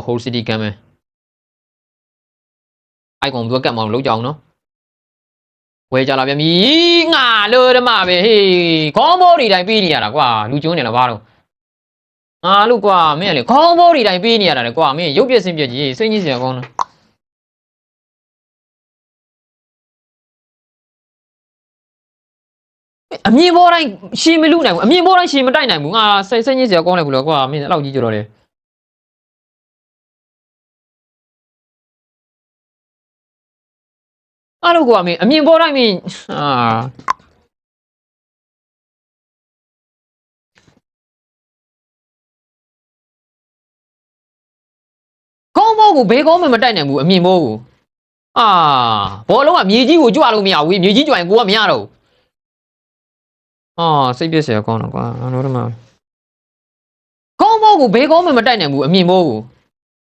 whole city ကမ်းမယ်အိုက်ကောင်သူကကတ်မအောင်လုံးကြအောင်နော်ဝဲကြလာပြန်ပြီငါလို့ဓမ္မပဲဟေးခေါင်းမိုးတွေတိုင်းပြီးနေရတာကွာလူကျွန်းနေလားဘာလို့ငါလို့ကွာမင်းကလေခေါင်းမိုးတွေတိုင်းပြီးနေရတာလေကွာမင်းရုပ်ပြက်စင်ပြက်ကြီးစိတ်ကြီးစရာကောင်းလားအမြင်ပေါ်တိုင်းရှည်မလူနိုင်ဘူးအမြင်ပေါ်တိုင်းရှည်မတိုက်နိုင်ဘူးငါစိတ်ကြီးစရာကောင်းတယ်ဘူးလို့ကွာမင်းအဲ့လောက်ကြီးကြတော့လေအဲ့လိုကွာမင်းအမြင်ပေါ်တိုင်းမင်းခေါင်းမိုးကိုဘေးကောင်းမှမတိုက်နိုင်ဘူးအမြင်ပေါ်ကိုဘောလုံးကမြေကြီးကိုကြွလို့မရဘူးမြေကြီးကြွရင်ကိုကမရတော့စိတ်ပြည့်စရာကောင်းတော့ကွာငါတို့တော့မှခေါင်းမိုးကိုဘေးကောင်းမှမတိုက်နိုင်ဘူးအမြင်ပေါ်ကို